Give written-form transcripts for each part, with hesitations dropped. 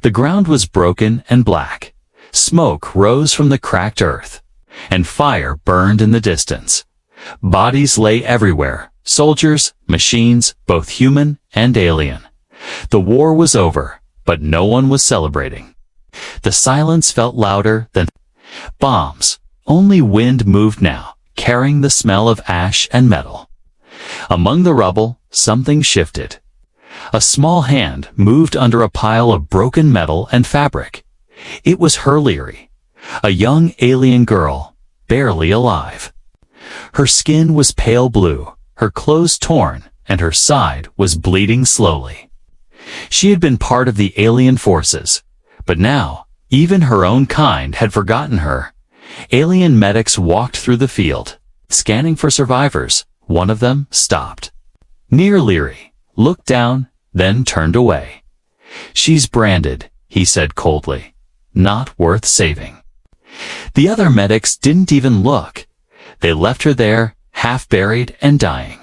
The ground was broken and black. Smoke rose from the cracked earth, and fire burned in the distance. Bodies lay everywhere, soldiers, machines, both human and alien. The war was over, but no one was celebrating. The silence felt louder than bombs. Only wind moved now, carrying the smell of ash and metal. Among the rubble, something shifted. A small hand moved under a pile of broken metal and fabric. It was Leary, a young alien girl, barely alive. Her skin was pale blue, her clothes torn, and her side was bleeding slowly. She had been part of the alien forces, but now, even her own kind had forgotten her. Alien medics walked through the field, scanning for survivors. One of them stopped near Leary, looked down, then turned away. "She's branded," he said coldly. "Not worth saving." The other medics didn't even look. They left her there, half buried and dying.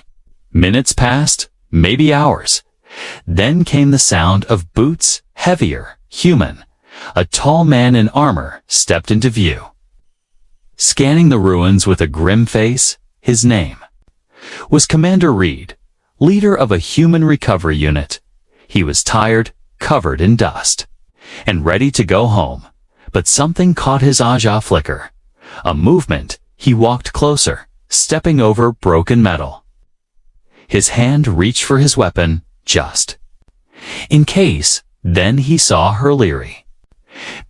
Minutes passed, maybe hours. Then came the sound of boots, heavier, human. A tall man in armor stepped into view. Scanning the ruins with a grim face, his name was Commander Reed, leader of a human recovery unit. He was tired, covered in dust, and ready to go home. But something caught his jaw flicker. A movement. He walked closer, stepping over broken metal. His hand reached for his weapon, just in case. Then he saw Leary.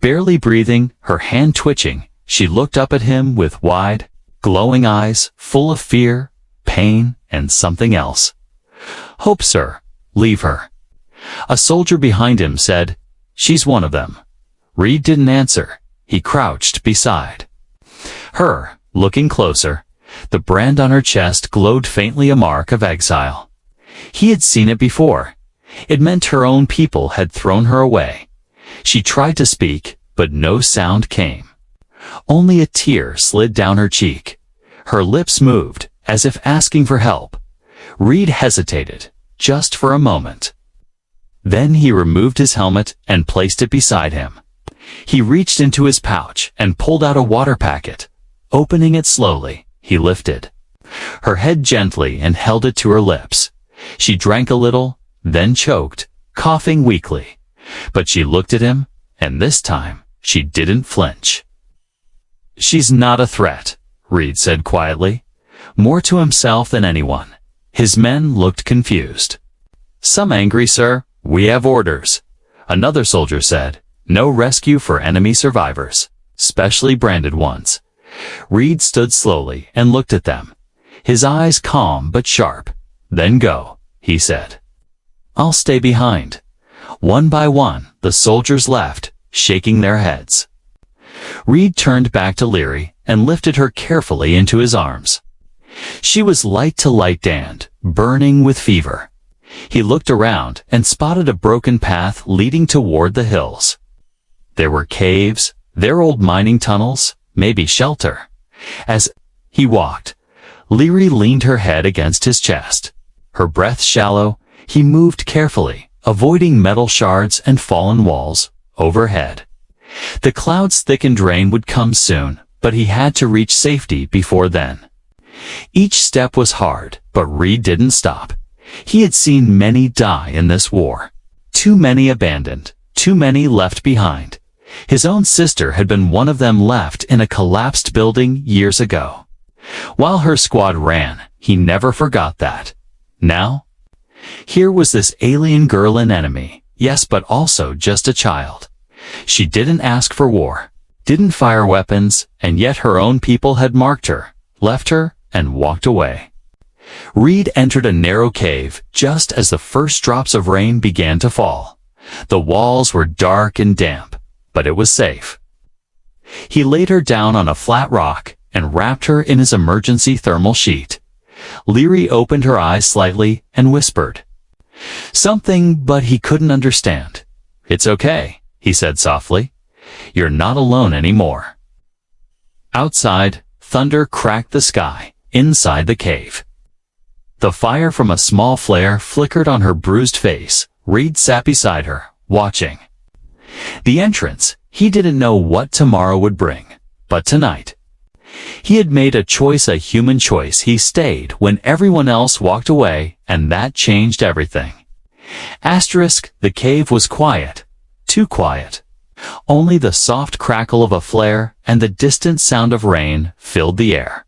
Barely breathing, her hand twitching, she looked up at him with wide, glowing eyes, full of fear, pain, and something else. "Hope, sir. Leave her." A soldier behind him said, "She's one of them." Reed didn't answer. He crouched beside her, looking closer. The brand on her chest glowed faintly, a mark of exile. He had seen it before. It meant her own people had thrown her away. She tried to speak, but no sound came. Only a tear slid down her cheek. Her lips moved, as if asking for help. Reed hesitated, just for a moment. Then he removed his helmet and placed it beside him. He reached into his pouch and pulled out a water packet. Opening it slowly, he lifted her head gently and held it to her lips. She drank a little, then choked, coughing weakly. But she looked at him, and this time, she didn't flinch. "She's not a threat," Reed said quietly, more to himself than anyone. His men looked confused. "Some angry, sir. We have orders." Another soldier said, "No rescue for enemy survivors, specially branded ones." Reed stood slowly and looked at them, his eyes calm but sharp. "Then go," he said. "I'll stay behind." One by one, the soldiers left, shaking their heads. Reed turned back to Leary and lifted her carefully into his arms. She was light to light tanned, burning with fever. He looked around and spotted a broken path leading toward the hills. There were caves, their old mining tunnels, maybe shelter. As he walked, Leary leaned her head against his chest. Her breath shallow, he moved carefully, avoiding metal shards and fallen walls overhead. The clouds thickened, rain would come soon, but he had to reach safety before then. Each step was hard, but Reed didn't stop. He had seen many die in this war. Too many abandoned, too many left behind. His own sister had been one of them, left in a collapsed building years ago. While her squad ran, he never forgot that. Now, here was this alien girl, an enemy, yes, but also just a child. She didn't ask for war, didn't fire weapons, and yet her own people had marked her, left her, and walked away. Reed entered a narrow cave just as the first drops of rain began to fall. The walls were dark and damp, but it was safe. He laid her down on a flat rock and wrapped her in his emergency thermal sheet. Leary opened her eyes slightly and whispered something, but he couldn't understand. "It's okay," he said softly. "You're not alone anymore." Outside, thunder cracked the sky, inside the cave. The fire from a small flare flickered on her bruised face. Reed sat beside her, watching. The entrance, he didn't know what tomorrow would bring, but tonight. He had made a choice, a human choice. He stayed when everyone else walked away, and that changed everything. The cave was quiet, too quiet. Only the soft crackle of a flare and the distant sound of rain filled the air.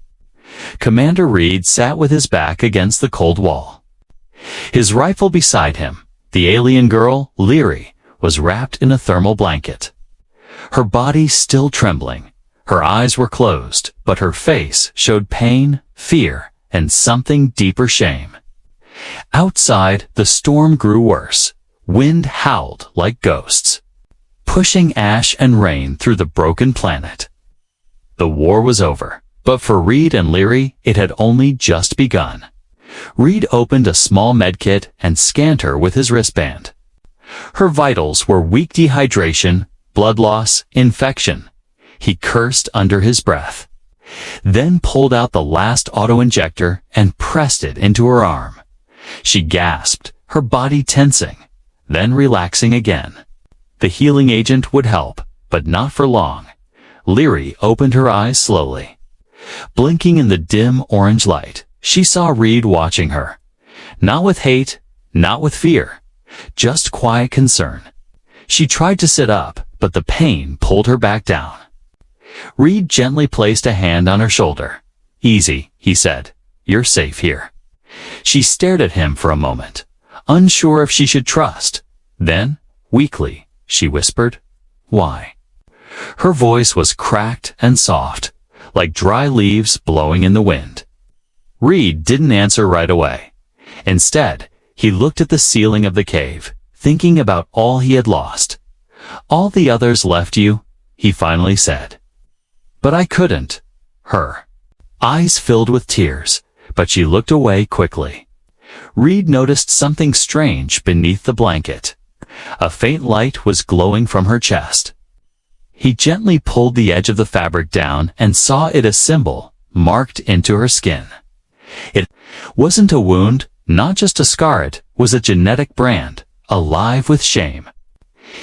Commander Reed sat with his back against the cold wall. His rifle beside him. The alien girl, Leary, was wrapped in a thermal blanket. Her body still trembling. Her eyes were closed, but her face showed pain, fear, and something deeper, shame. Outside, the storm grew worse. Wind howled like ghosts, pushing ash and rain through the broken planet. The war was over, but for Reed and Leary, it had only just begun. Reed opened a small medkit and scanned her with his wristband. Her vitals were weak: dehydration, blood loss, infection. He cursed under his breath, then pulled out the last auto-injector and pressed it into her arm. She gasped, her body tensing, then relaxing again. The healing agent would help, but not for long. Leary opened her eyes slowly. Blinking in the dim orange light, she saw Reed watching her. Not with hate, not with fear, just quiet concern. She tried to sit up, but the pain pulled her back down. Reed gently placed a hand on her shoulder. "Easy," he said. "You're safe here." She stared at him for a moment, unsure if she should trust. Then, weakly, she whispered, "Why?" Her voice was cracked and soft, like dry leaves blowing in the wind. Reed didn't answer right away. Instead, he looked at the ceiling of the cave, thinking about all he had lost. "All the others left you," he finally said. "But I couldn't." Her eyes filled with tears, but she looked away quickly. Reed noticed something strange beneath the blanket. A faint light was glowing from her chest. He gently pulled the edge of the fabric down and saw it, a symbol marked into her skin. It wasn't a wound, not just a scar, it was a genetic brand, alive with shame.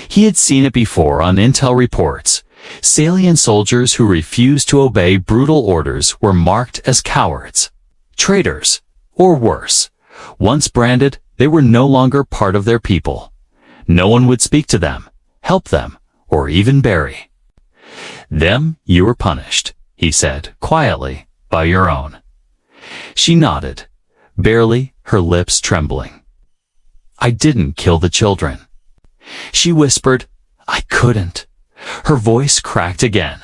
He had seen it before on intel reports. Salient soldiers who refused to obey brutal orders were marked as cowards, traitors, or worse. Once branded, they were no longer part of their people. No one would speak to them, help them, or even bury them. "You were punished," he said quietly, "by your own." She nodded, barely, her lips trembling. "I didn't kill the children," she whispered. "I couldn't." Her voice cracked again.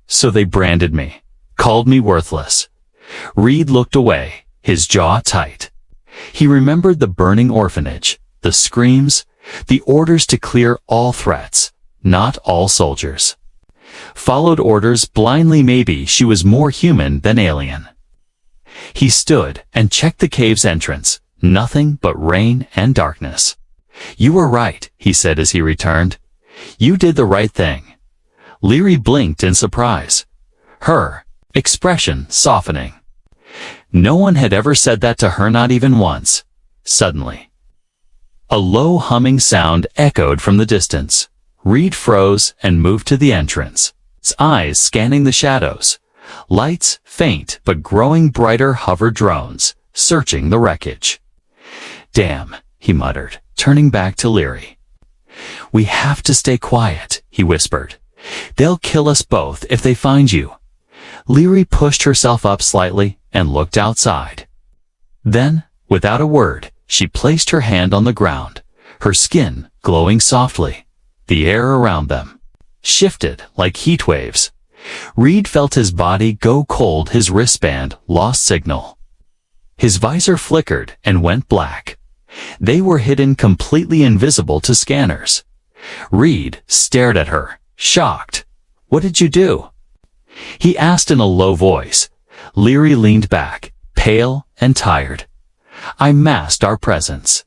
"So they branded me, called me worthless." Reed looked away, his jaw tight. He remembered the burning orphanage, the screams, the orders to clear all threats, not all soldiers. Followed orders blindly. Maybe she was more human than alien. He stood and checked the cave's entrance. Nothing but rain and darkness. "You were right," he said as he returned. "You did the right thing." Leary blinked in surprise, her expression softening. No one had ever said that to her, not even once. Suddenly, a low humming sound echoed from the distance. Reed froze and moved to the entrance, his eyes scanning the shadows. Lights, faint but growing brighter, hovered drones, searching the wreckage. "Damn," he muttered, turning back to Leary. "We have to stay quiet," he whispered. "They'll kill us both if they find you." Leary pushed herself up slightly and looked outside. Then, without a word, she placed her hand on the ground, her skin glowing softly. The air around them shifted like heat waves. Reed felt his body go cold, his wristband lost signal. His visor flickered and went black. They were hidden, completely invisible to scanners. Reed stared at her, shocked. "What did you do?" he asked in a low voice. Leary leaned back, pale and tired. "I masked our presence,"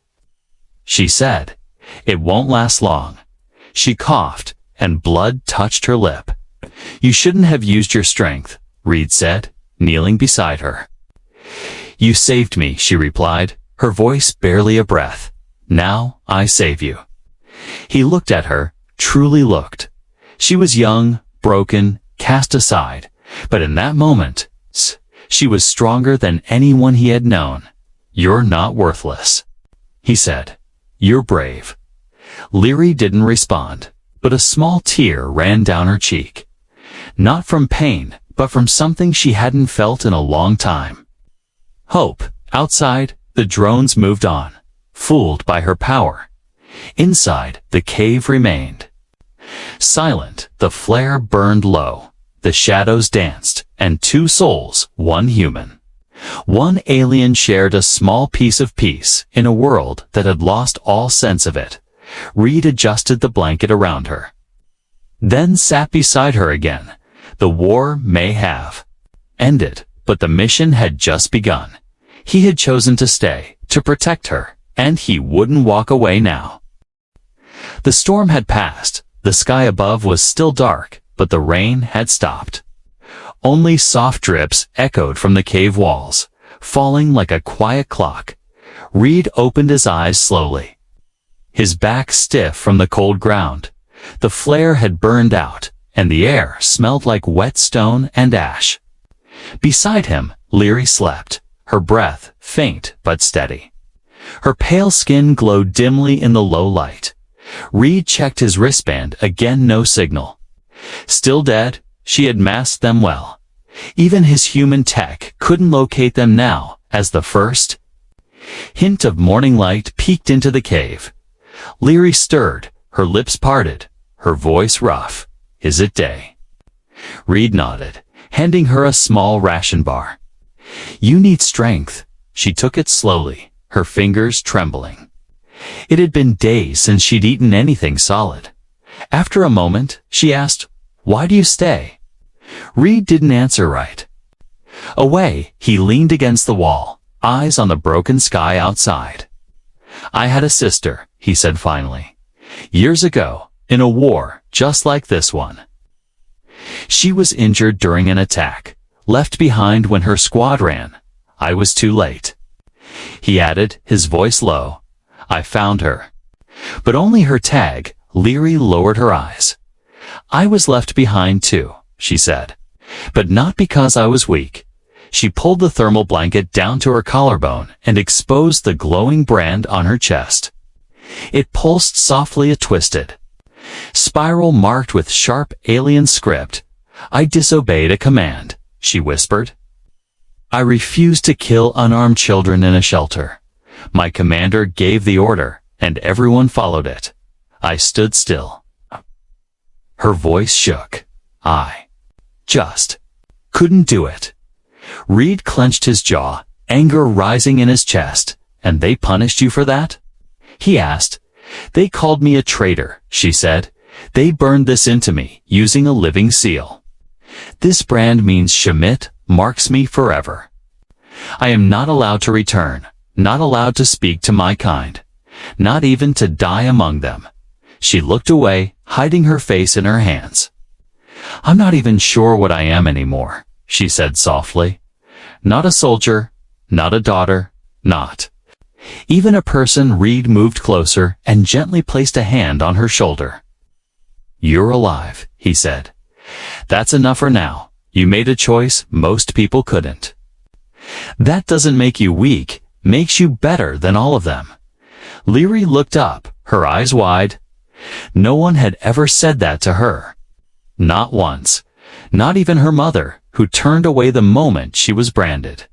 she said. "It won't last long." She coughed, and blood touched her lip. "You shouldn't have used your strength," Reed said, kneeling beside her. "You saved me," she replied, her voice barely a breath. "Now I save you." He looked at her, truly looked. She was young, broken, cast aside, but in that moment, she was stronger than anyone he had known. "You're not worthless," he said. "You're brave." Leary didn't respond, but a small tear ran down her cheek. Not from pain, but from something she hadn't felt in a long time. Hope. Outside, the drones moved on, fooled by her power. Inside, the cave remained. Silent, the flare burned low, the shadows danced, and two souls, one human. One alien shared a small piece of peace in a world that had lost all sense of it. Reed adjusted the blanket around her, then sat beside her again. The war may have ended, but the mission had just begun. He had chosen to stay, to protect her, and he wouldn't walk away now. The storm had passed. The sky above was still dark, but the rain had stopped. Only soft drips echoed from the cave walls, falling like a quiet clock. Reed opened his eyes slowly, his back stiff from the cold ground. The flare had burned out, and the air smelled like wet stone and ash. Beside him, Leary slept, her breath faint but steady. Her pale skin glowed dimly in the low light. Reed checked his wristband again, no signal. Still dead, she had masked them well. Even his human tech couldn't locate them now, as the first hint of morning light peeked into the cave. Leary stirred, her lips parted, her voice rough. "Is it day?" Reed nodded, handing her a small ration bar. "You need strength." She took it slowly, her fingers trembling. It had been days since she'd eaten anything solid. After a moment, she asked, "Why do you stay?" Reed didn't answer right away. He leaned against the wall, eyes on the broken sky outside. "I had a sister," he said finally. "Years ago, in a war just like this one. She was injured during an attack, left behind when her squad ran. I was too late." He added, his voice low, "I found her. But only her tag." Leary lowered her eyes. "I was left behind too," she said. "But not because I was weak." She pulled the thermal blanket down to her collarbone and exposed the glowing brand on her chest. It pulsed softly, a twisted spiral marked with sharp alien script. "I disobeyed a command," she whispered. "I refused to kill unarmed children in a shelter. My commander gave the order, and everyone followed it. I stood still." Her voice shook. "I just couldn't do it." Reed clenched his jaw, anger rising in his chest. "And they punished you for that?" he asked. "They called me a traitor," she said. "They burned this into me, using a living seal. This brand means Schmidt, marks me forever. I am not allowed to return, not allowed to speak to my kind, not even to die among them." She looked away, hiding her face in her hands. "I'm not even sure what I am anymore," she said softly. "Not a soldier, not a daughter, not even a person." Reed moved closer and gently placed a hand on her shoulder. "You're alive," he said. "That's enough for now. You made a choice most people couldn't. That doesn't make you weak, makes you better than all of them." Leary looked up, her eyes wide. No one had ever said that to her. Not once. Not even her mother, who turned away the moment she was branded.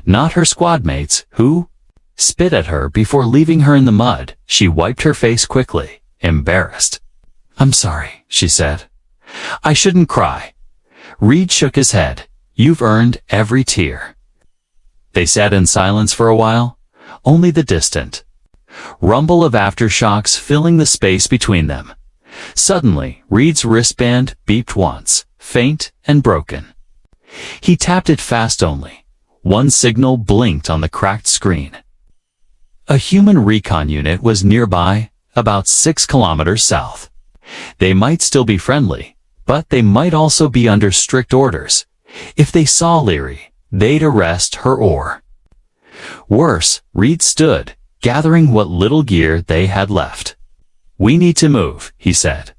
Not her squad mates, who spit at her before leaving her in the mud. She wiped her face quickly, embarrassed. "I'm sorry," she said. "I shouldn't cry." Reed shook his head. "You've earned every tear." They sat in silence for a while, only the distant rumble of aftershocks filling the space between them. Suddenly, Reed's wristband beeped once, faint and broken. He tapped it fast only. One signal blinked on the cracked screen. A human recon unit was nearby, about 6 kilometers south. They might still be friendly, but they might also be under strict orders. If they saw Leary, they'd arrest her or worse. Reed stood, gathering what little gear they had left. "We need to move," he said.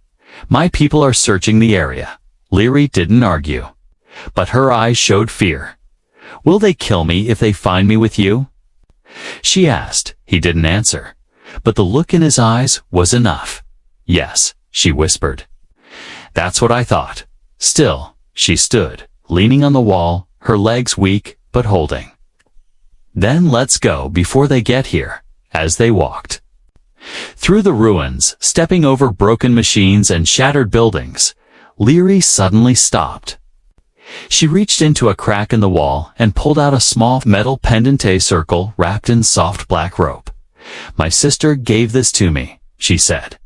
My people are searching the area. Leary didn't argue, but her eyes showed fear. Will they kill me if they find me with you? She asked. He didn't answer, but the look in his eyes was enough. Yes, she whispered. That's what I thought. Still, she stood, leaning on the wall, her legs weak, but holding. Then let's go before they get here. As they walked through the ruins, stepping over broken machines and shattered buildings, Leary suddenly stopped. She reached into a crack in the wall and pulled out a small metal pendante circle wrapped in soft black rope. My sister gave this to me, she said.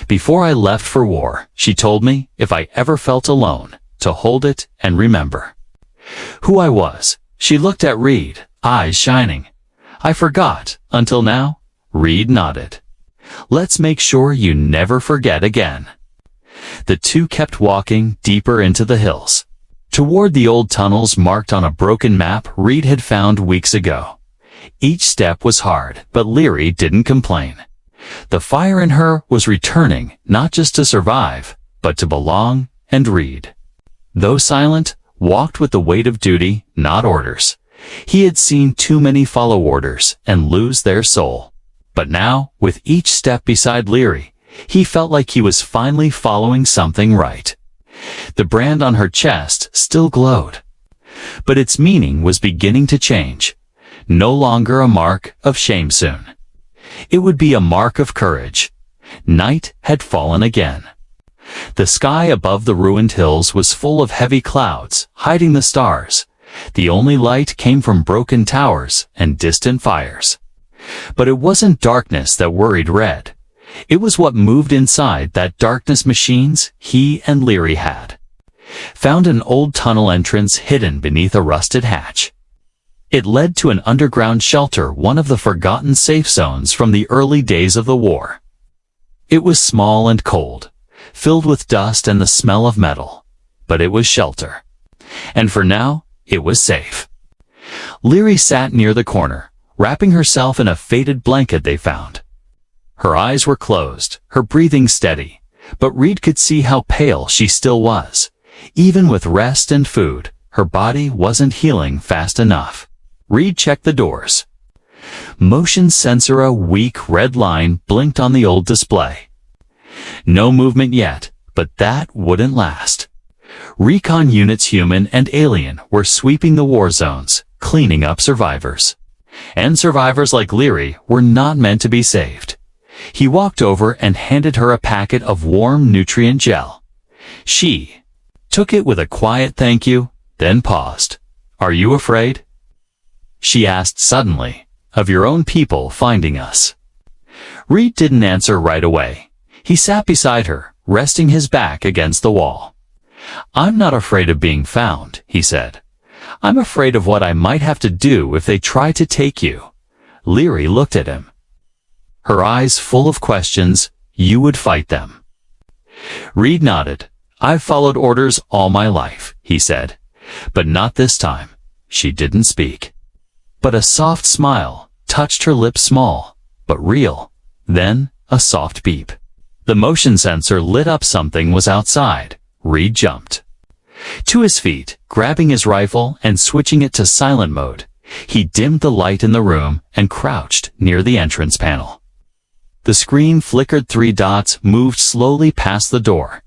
Before I left for war, she told me, if I ever felt alone, to hold it and remember who I was. She looked at Reed, eyes shining. I forgot, until now. Reed nodded. Let's make sure you never forget again. The two kept walking deeper into the hills, toward the old tunnels marked on a broken map Reed had found weeks ago. Each step was hard, but Leary didn't complain. The fire in her was returning, not just to survive, but to belong, and Reed, though silent, walked with the weight of duty, not orders. He had seen too many follow orders and lose their soul. But now, with each step beside Leary, he felt like he was finally following something right. The brand on her chest still glowed, but its meaning was beginning to change. No longer a mark of shame soon. It would be a mark of courage. Night had fallen again. The sky above the ruined hills was full of heavy clouds, hiding the stars. The only light came from broken towers and distant fires. But it wasn't darkness that worried Red. It was what moved inside that darkness machines he and Leary had found an old tunnel entrance hidden beneath a rusted hatch. It led to an underground shelter, one of the forgotten safe zones from the early days of the war. It was small and cold, filled with dust and the smell of metal, but it was shelter. And for now, it was safe. Leary sat near the corner, wrapping herself in a faded blanket they found. Her eyes were closed, her breathing steady, but Reed could see how pale she still was. Even with rest and food, her body wasn't healing fast enough. Reed checked the doors. Motion sensor, a weak red line blinked on the old display. No movement yet, but that wouldn't last. Recon units, human and alien, were sweeping the war zones, cleaning up survivors. And survivors like Leary were not meant to be saved. He walked over and handed her a packet of warm nutrient gel. She took it with a quiet thank you, then paused. Are you afraid? She asked suddenly. Of your own people finding us? Reed didn't answer right away. He sat beside her, resting his back against the wall. I'm not afraid of being found, he said. I'm afraid of what I might have to do if they try to take you. Leary looked at him, her eyes full of questions. You would fight them? Reed nodded. I've followed orders all my life, he said. But not this time. She didn't speak. But a soft smile touched her lips, small, but real. Then, a soft beep. The motion sensor lit up. Something was outside. Reed jumped to his feet, grabbing his rifle and switching it to silent mode. He dimmed the light in the room and crouched near the entrance panel. The screen flickered. 3 dots moved slowly past the door.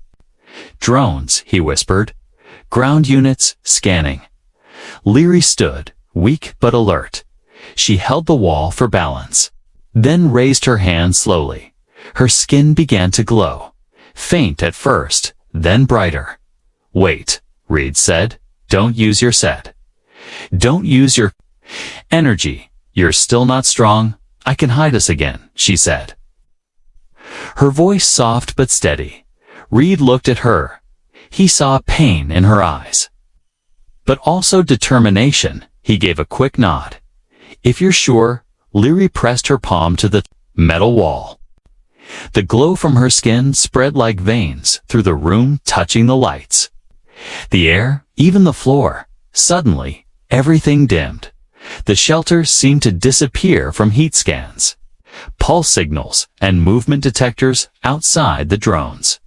Drones, he whispered. Ground units, scanning. Leary stood, weak but alert. She held the wall for balance, then raised her hand slowly. Her skin began to glow, faint at first, then brighter. Wait, Reed said. Don't use your set. Don't use your energy. You're still not strong. I can hide us again, she said. Her voice soft but steady. Reed looked at her. He saw pain in her eyes, but also determination. He gave a quick nod. If you're sure. Leary pressed her palm to the metal wall. The glow from her skin spread like veins through the room, touching the lights, the air, even the floor. Suddenly, everything dimmed. The shelter seemed to disappear from heat scans, pulse signals, and movement detectors outside the drones.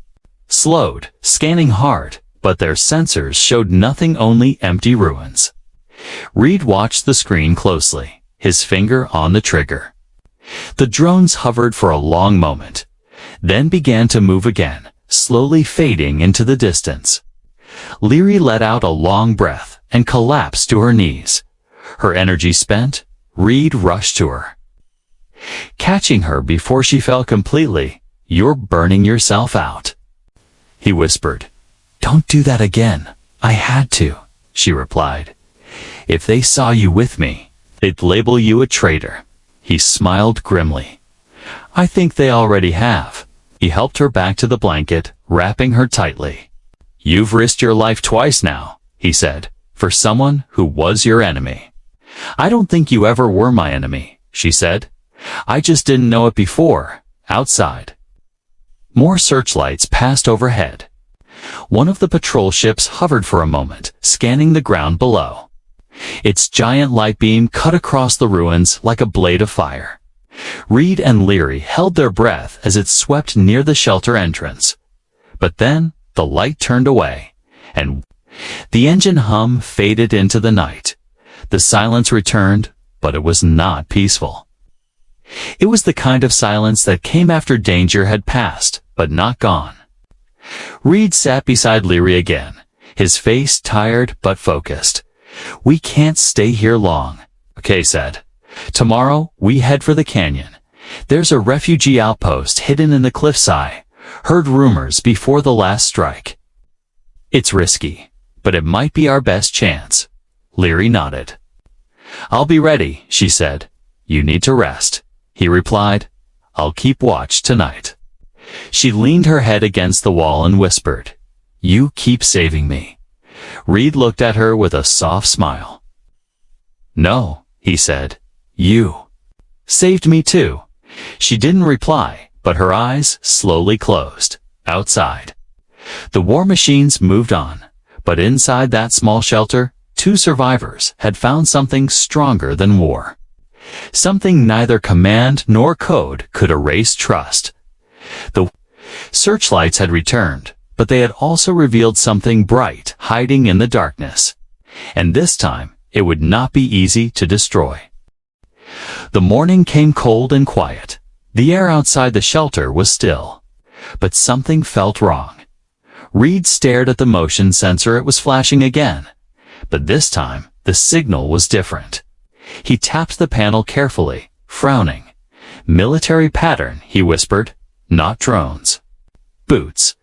slowed, scanning hard, but their sensors showed nothing, only empty ruins. Reed watched the screen closely, his finger on the trigger. The drones hovered for a long moment, then began to move again, slowly fading into the distance. Leary let out a long breath and collapsed to her knees. Her energy spent, Reed rushed to her. Catching her before she fell completely, "You're burning yourself out," he whispered. "Don't do that again." "I had to," she replied. "If they saw you with me, they'd label you a traitor." He smiled grimly. "I think they already have." He helped her back to the blanket, wrapping her tightly. "You've risked your life twice now," he said, "for someone who was your enemy." "I don't think you ever were my enemy," she said. "I just didn't know it before." Outside, more searchlights passed overhead. One of the patrol ships hovered for a moment, scanning the ground below. Its giant light beam cut across the ruins like a blade of fire. Reed and Leary held their breath as it swept near the shelter entrance. But then the light turned away, and the engine hum faded into the night. The silence returned, but it was not peaceful. It was the kind of silence that came after danger had passed, but not gone. Reed sat beside Leary again, his face tired but focused. "We can't stay here long," Kay said. "Tomorrow, we head for the canyon. There's a refugee outpost hidden in the cliffside. Heard rumors before the last strike. It's risky, but it might be our best chance." Leary nodded. "I'll be ready," she said. "You need to rest," he replied. "I'll keep watch tonight." She leaned her head against the wall and whispered, "You keep saving me." Reed looked at her with a soft smile. "No," he said, "you saved me too." She didn't reply, but her eyes slowly closed. Outside, the war machines moved on, but inside that small shelter, two survivors had found something stronger than war. Something neither command nor code could erase: trust. The searchlights had returned, but they had also revealed something bright hiding in the darkness. And this time, it would not be easy to destroy. The morning came cold and quiet. The air outside the shelter was still. But something felt wrong. Reed stared at the motion sensor. It was flashing again. But this time, the signal was different. He tapped the panel carefully, frowning. "Military pattern," he whispered. "Not drones." "Boots."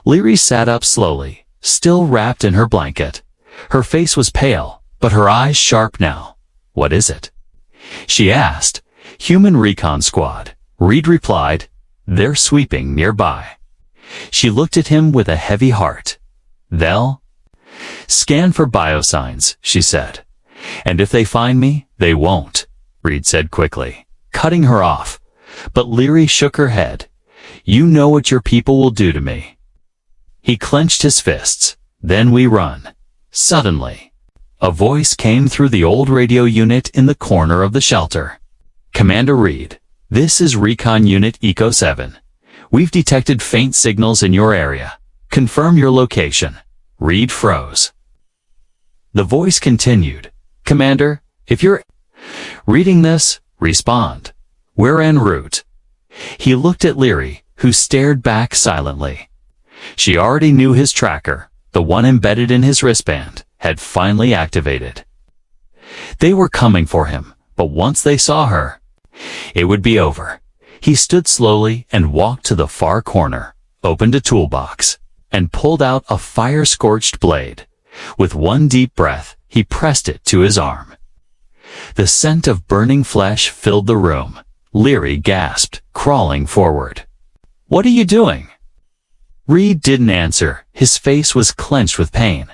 Leary sat up slowly, still wrapped in her blanket. Her face was pale, but her eyes sharp now. "What is it?" she asked. "Human recon squad," Reed replied. "They're sweeping nearby." She looked at him with a heavy heart. "They'll scan for biosigns," she said. "And if they find me, they won't," Reed said quickly, cutting her off. But Leary shook her head. "You know what your people will do to me." He clenched his fists. "Then we run." Suddenly, a voice came through the old radio unit in the corner of the shelter. "Commander Reed, this is Recon Unit Eco 7. We've detected faint signals in your area. Confirm your location." Reed froze. The voice continued. "Commander, if you're reading this, respond. We're en route." He looked at Leary, who stared back silently. She already knew his tracker, the one embedded in his wristband, had finally activated. They were coming for him, but once they saw her, it would be over. He stood slowly and walked to the far corner, opened a toolbox, and pulled out a fire-scorched blade. With one deep breath, he pressed it to his arm. The scent of burning flesh filled the room. Leary gasped, crawling forward. "What are you doing?" Reed didn't answer. His face was clenched with pain.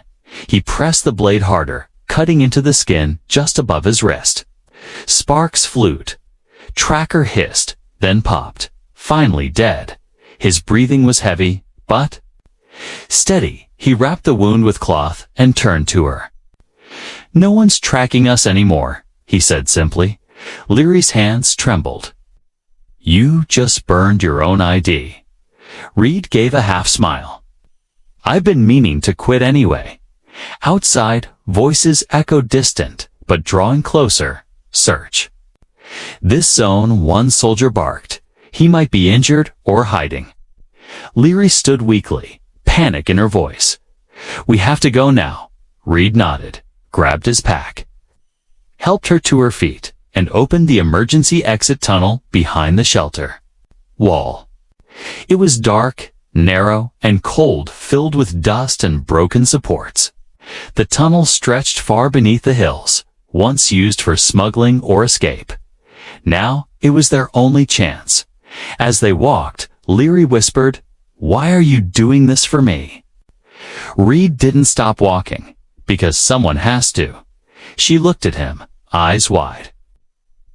He pressed the blade harder, cutting into the skin just above his wrist. Sparks flew. Tracker hissed, then popped. Finally dead. His breathing was heavy, but steady. He wrapped the wound with cloth and turned to her. "No one's tracking us anymore," he said simply. Leary's hands trembled. "You just burned your own ID." Reed gave a half smile. I've been meaning to quit anyway. Outside, voices echoed distant, but drawing closer. Search. This zone, one soldier barked. He might be injured or hiding. Leary stood weakly, panic in her voice. We have to go now. Reed nodded, grabbed his pack, helped her to her feet, and opened the emergency exit tunnel behind the shelter. Wall. It was dark, narrow, and cold, filled with dust and broken supports. The tunnel stretched far beneath the hills, once used for smuggling or escape. Now, it was their only chance. As they walked, Leary whispered, "Why are you doing this for me?" Reed didn't stop walking, because someone has to. She looked at him, eyes wide.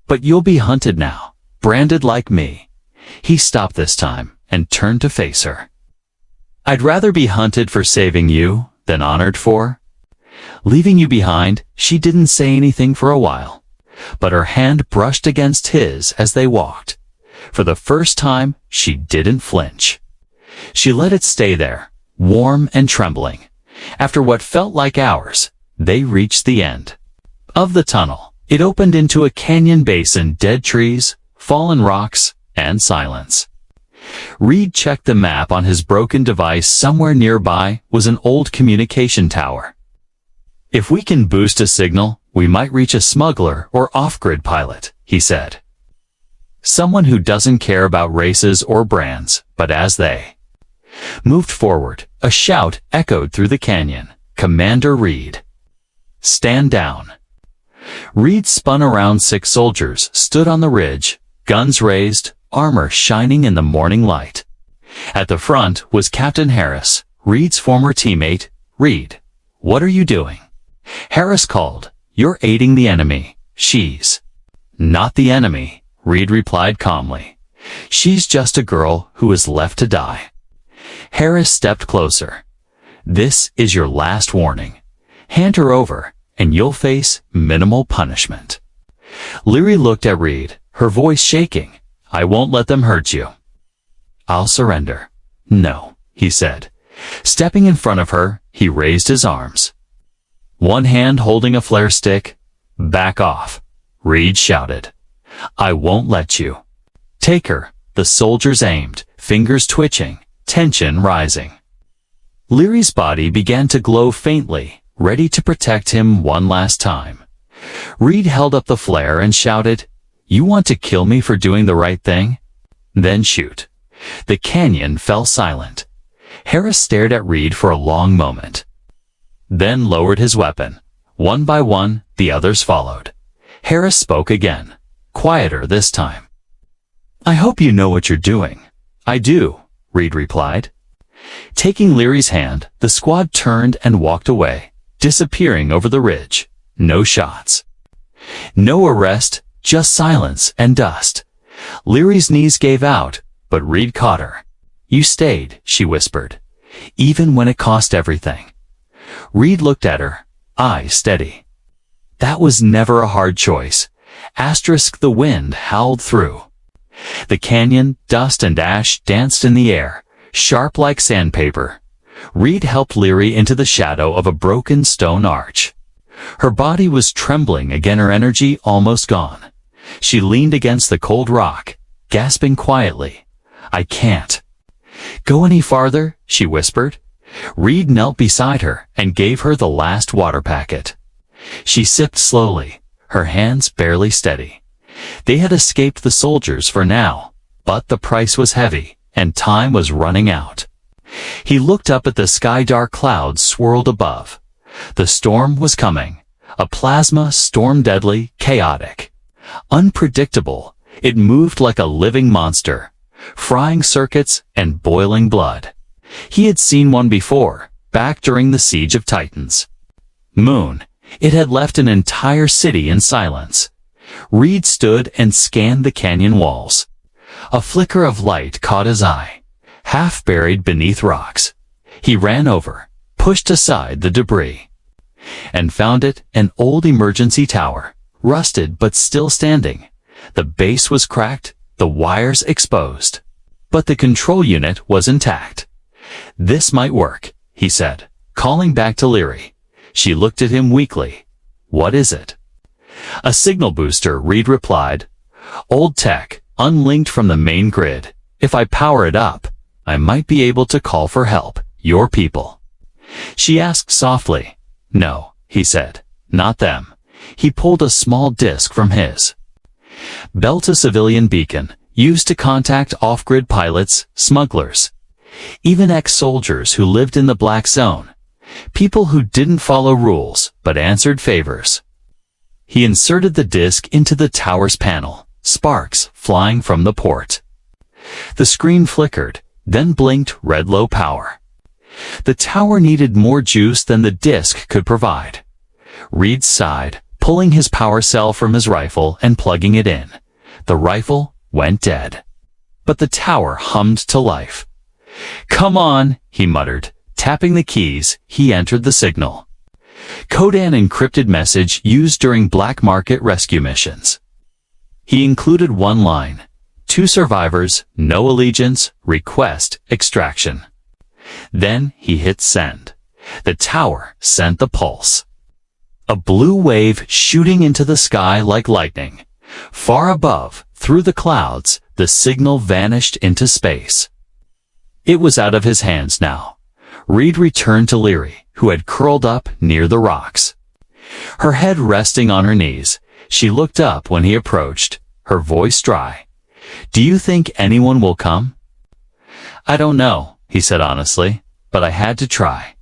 But you'll be hunted now, branded like me. He stopped this time and turned to face her. I'd rather be hunted for saving you than honored for leaving you behind. She didn't say anything for a while, but her hand brushed against his as they walked. For the first time, she didn't flinch. She let it stay there, warm and trembling. After what felt like hours, they reached the end of the tunnel. It opened into a canyon basin, dead trees, fallen rocks, and silence. Reed checked the map on his broken device. Somewhere nearby was an old communication tower. If we can boost a signal, we might reach a smuggler or off-grid pilot, he said. Someone who doesn't care about races or brands, but as they moved forward, a shout echoed through the canyon. Commander Reed. Stand down. Reed spun around. 6 soldiers stood on the ridge, guns raised, armor shining in the morning light. At the front was Captain Harris, Reed's former teammate. Reed, what are you doing? Harris called. You're aiding the enemy. She's not the enemy, Reed replied calmly. She's just a girl who is left to die. Harris stepped closer. This is your last warning. Hand her over, and you'll face minimal punishment. Leary looked at Reed, her voice shaking. I won't let them hurt you. I'll surrender. No, he said. Stepping in front of her, he raised his arms. One hand holding a flare stick. Back off, Reed shouted. I won't let you. Take her. The soldiers aimed, fingers twitching, tension rising. Leary's body began to glow faintly, ready to protect him one last time. Reed held up the flare and shouted, You want to kill me for doing the right thing? Then shoot. The canyon fell silent. Harris stared at Reed for a long moment, then lowered his weapon. One by one, the others followed. Harris spoke again, quieter this time. I hope you know what you're doing. I do, Reed replied. Taking Leary's hand, the squad turned and walked away, disappearing over the ridge. No shots. No arrest, just silence and dust. Leary's knees gave out, but Reed caught her. You stayed, she whispered, even when it cost everything. Reed looked at her, eyes steady. That was never a hard choice. The wind howled through. The canyon, dust and ash danced in the air, sharp like sandpaper. Reed helped Leary into the shadow of a broken stone arch. Her body was trembling again, her energy almost gone. She leaned against the cold rock, gasping quietly. I can't go any farther, she whispered. Reed knelt beside her and gave her the last water packet. She sipped slowly, her hands barely steady. They had escaped the soldiers for now, but the price was heavy, and time was running out. He looked up at the sky. Dark clouds swirled above. The storm was coming. A plasma storm, deadly, chaotic, unpredictable. It moved like a living monster, frying circuits and boiling blood. He had seen one before, back during the Siege of Titans. Moon. It had left an entire city in silence. Reed stood and scanned the canyon walls. A flicker of light caught his eye, half buried beneath rocks. He ran over, pushed aside the debris, and found it an old emergency tower, rusted but still standing. The base was cracked, the wires exposed. But the control unit was intact. "This might work," he said, calling back to Leary. She looked at him weakly. "What is it?" "A signal booster," Reed replied. "Old tech, unlinked from the main grid. If I power it up, I might be able to call for help, your people." She asked softly. "No," he said, "not them." He pulled a small disc from his belt, a civilian beacon, used to contact off-grid pilots, smugglers, even ex-soldiers who lived in the Black Zone, people who didn't follow rules but answered favors. He inserted the disc into the tower's panel, sparks flying from the port. The screen flickered, then blinked red, low power. The tower needed more juice than the disc could provide. Reed sighed, pulling his power cell from his rifle and plugging it in. The rifle went dead. But the tower hummed to life. "Come on," he muttered. Tapping the keys, he entered the signal. Code: an encrypted message used during black market rescue missions. He included one line: "To survivors, no allegiance, request extraction." Then he hit send. The tower sent the pulse. A blue wave shooting into the sky like lightning. Far above, through the clouds, the signal vanished into space. It was out of his hands now. Reed returned to Leary, who had curled up near the rocks. Her head resting on her knees, she looked up when he approached, her voice dry. "Do you think anyone will come?" "I don't know," he said honestly, "but I had to try."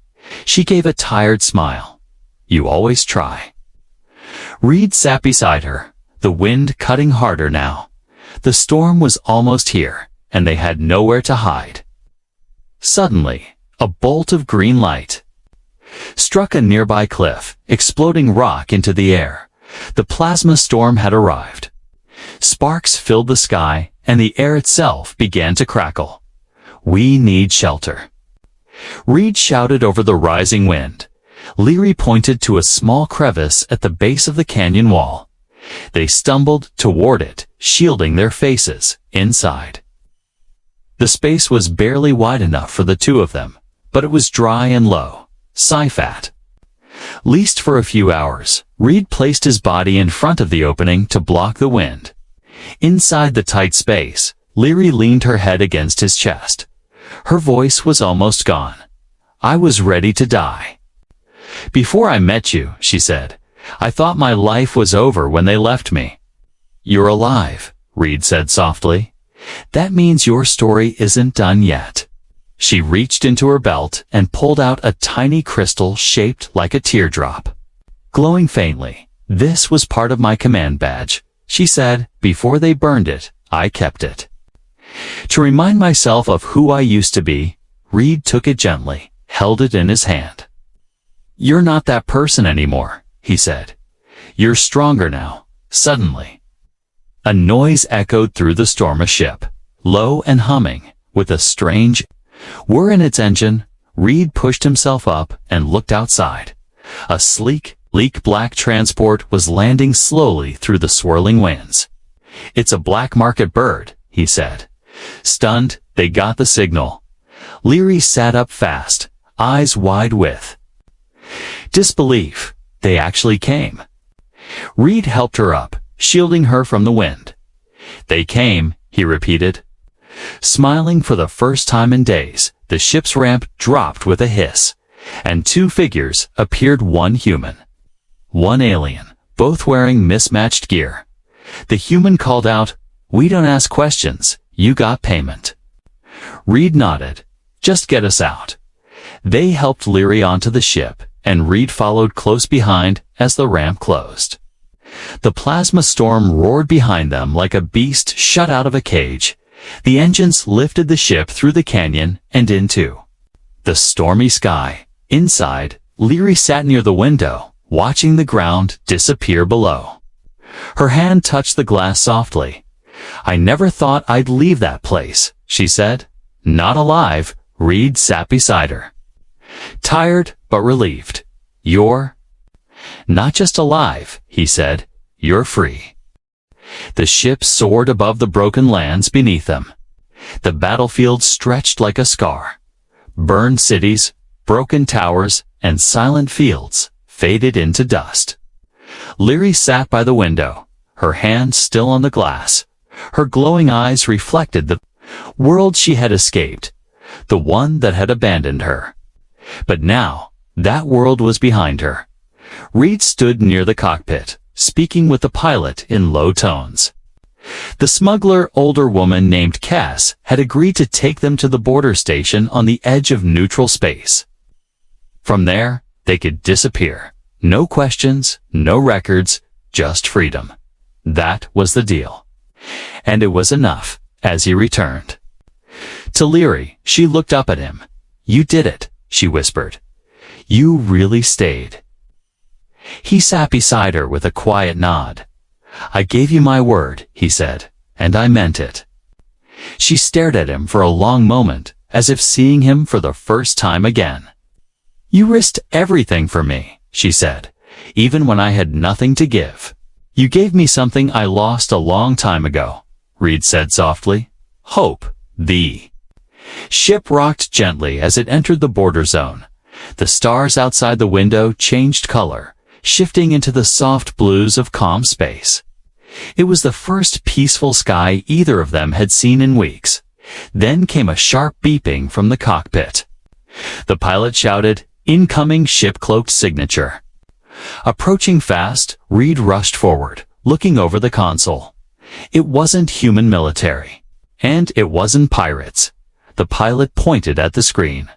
She gave a tired smile. "You always try." Reed sat beside her, the wind cutting harder now. The storm was almost here, and they had nowhere to hide. Suddenly, a bolt of green light struck a nearby cliff, exploding rock into the air. The plasma storm had arrived. Sparks filled the sky, and the air itself began to crackle. "We need shelter." Reed shouted over the rising wind. Leary pointed to a small crevice at the base of the canyon wall. They stumbled toward it, shielding their faces. Inside, the space was barely wide enough for the two of them, but it was dry and low. Sci-Fi. Least for a few hours, Reed placed his body in front of the opening to block the wind. Inside the tight space, Leary leaned her head against his chest. Her voice was almost gone. "I was ready to die. Before I met you," she said, "I thought my life was over when they left me." "You're alive," Reed said softly. "That means your story isn't done yet." She reached into her belt and pulled out a tiny crystal shaped like a teardrop. Glowing faintly, "This was part of my command badge," she said. "Before they burned it, I kept it. To remind myself of who I used to be." Reed took it gently, held it in his hand. "You're not that person anymore," he said. "You're stronger now." Suddenly, a noise echoed through the storm, a ship, low and humming, with a strange whir in its engine. Reed pushed himself up and looked outside. A sleek black transport was landing slowly through the swirling winds. "It's a black market bird," he said. Stunned, they got the signal. Leary sat up fast, eyes wide with disbelief. They actually came. Reed helped her up, shielding her from the wind. "They came," he repeated. Smiling for the first time in days, the ship's ramp dropped with a hiss, and two figures appeared, one human, one alien, both wearing mismatched gear. The human called out, "We don't ask questions, you got payment." Reed nodded. "Just get us out." They helped Leary onto the ship, and Reed followed close behind as the ramp closed. The plasma storm roared behind them like a beast shut out of a cage. The engines lifted the ship through the canyon and into the stormy sky. Inside, Leary sat near the window, watching the ground disappear below. Her hand touched the glass softly. "I never thought I'd leave that place," she said. "Not alive." Reed sat beside her, tired but relieved. "You're not just alive," he said. "You're free." The ship soared above the broken lands beneath them. The battlefield stretched like a scar. Burned cities, broken towers, and silent fields faded into dust. Leary sat by the window, her hand still on the glass. Her glowing eyes reflected the world she had escaped, the one that had abandoned her. But now, that world was behind her. Reed stood near the cockpit, speaking with the pilot in low tones. The smuggler, older woman named Cass, had agreed to take them to the border station on the edge of neutral space. From there, they could disappear. No questions, no records, just freedom. That was the deal. And it was enough, as he returned. To Leary, she looked up at him. "You did it," she whispered. "You really stayed." He sat beside her with a quiet nod. "I gave you my word," he said, "and I meant it." She stared at him for a long moment, as if seeing him for the first time again. "You risked everything for me," she said, "even when I had nothing to give." "You gave me something I lost a long time ago," Reed said softly. "Hope." The ship rocked gently as it entered the border zone. The stars outside the window changed color, shifting into the soft blues of calm space. It was the first peaceful sky either of them had seen in weeks. Then came a sharp beeping from the cockpit. The pilot shouted, "Incoming ship-cloaked signature." Approaching fast, Reed rushed forward, looking over the console. It wasn't human military. And it wasn't pirates. The pilot pointed at the screen.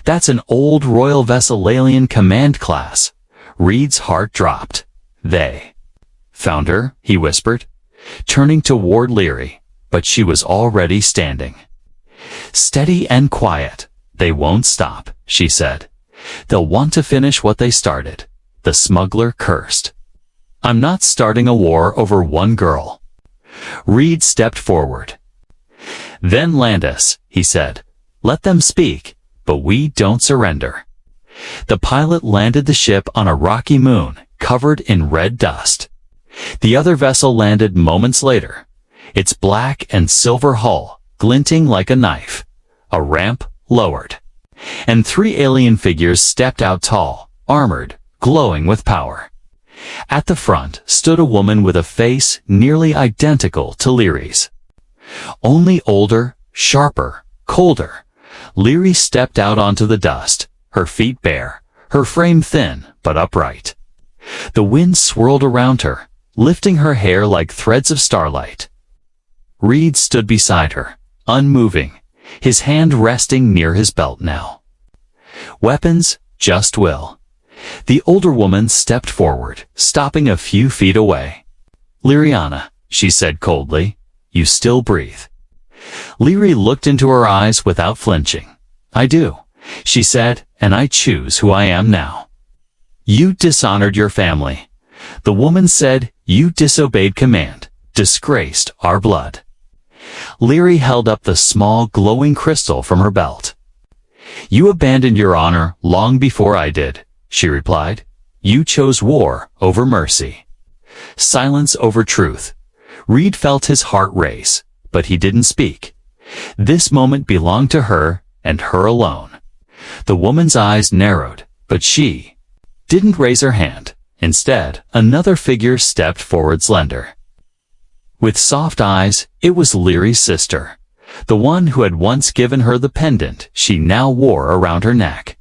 "That's an old Royal Vessel Alien Command class." Reed's heart dropped. "They found her," he whispered, turning toward Leary, but she was already standing. "Steady and quiet. They won't stop," she said. "They'll want to finish what they started." The smuggler cursed. "I'm not starting a war over one girl." Reed stepped forward. "Then land us," he said. "Let them speak, but we don't surrender." The pilot landed the ship on a rocky moon, covered in red dust. The other vessel landed moments later, its black and silver hull glinting like a knife. A ramp lowered, and 3 alien figures stepped out tall, armored, glowing with power. At the front stood a woman with a face nearly identical to Leary's. Only older, sharper, colder. Leary stepped out onto the dust, her feet bare, her frame thin but upright. The wind swirled around her, lifting her hair like threads of starlight. Reed stood beside her, unmoving, his hand resting near his belt now. "Weapons, just will." The older woman stepped forward, stopping a few feet away. "Leariana," she said coldly, "you still breathe." Leary looked into her eyes without flinching. "I do," she said, "and I choose who I am now." "You dishonored your family." The woman said, "You disobeyed command, disgraced our blood." Leary held up the small glowing crystal from her belt. "You abandoned your honor long before I did," she replied. "You chose war over mercy. Silence over truth." Reed felt his heart race, but he didn't speak. This moment belonged to her, and her alone. The woman's eyes narrowed, but she didn't raise her hand. Instead, another figure stepped forward, slender. With soft eyes, it was Leary's sister, the one who had once given her the pendant she now wore around her neck.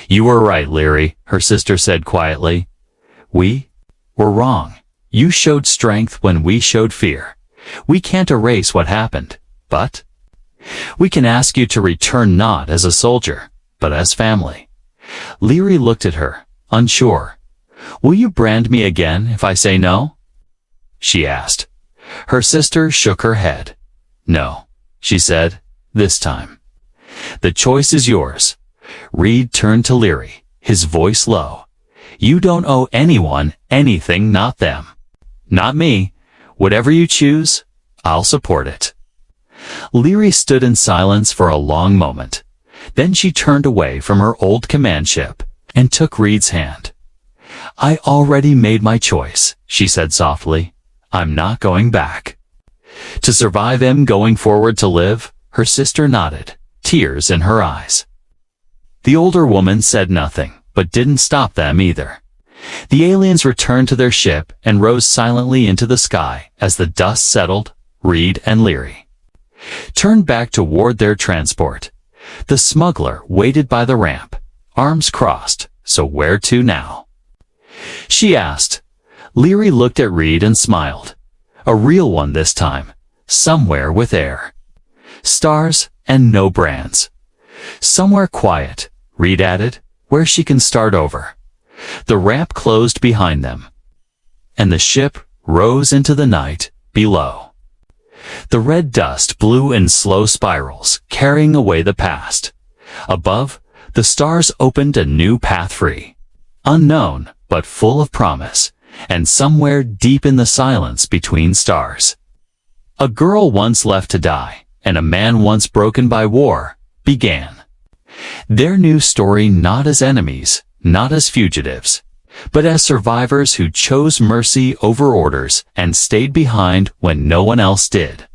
"You were right, Leary," her sister said quietly. "We were wrong. You showed strength when we showed fear. We can't erase what happened, but we can ask you to return not as a soldier, but as family." Leary looked at her, unsure. "Will you brand me again if I say no?" she asked. Her sister shook her head. "No," she said, "this time. The choice is yours." Reed turned to Leary, his voice low. "You don't owe anyone anything, not them. Not me. Whatever you choose, I'll support it." Leary stood in silence for a long moment. Then she turned away from her old command ship and took Reed's hand. "I already made my choice," she said softly. "I'm not going back." To survive him going forward to live, her sister nodded, tears in her eyes. The older woman said nothing, but didn't stop them either. The aliens returned to their ship and rose silently into the sky as the dust settled. Reed and Leary turned back toward their transport. The smuggler waited by the ramp, arms crossed. So where to now? She asked. Leary looked at Reed and smiled. A real one this time. Somewhere with air, stars, and no brands. Somewhere quiet, Reed added, where she can start over. The ramp closed behind them, and the ship rose into the night below. The red dust blew in slow spirals, carrying away the past. Above, the stars opened a new path free, unknown but full of promise, and somewhere deep in the silence between stars, a girl once left to die, and a man once broken by war, began their new story, not as enemies, not as fugitives, but as survivors who chose mercy over orders and stayed behind when no one else did.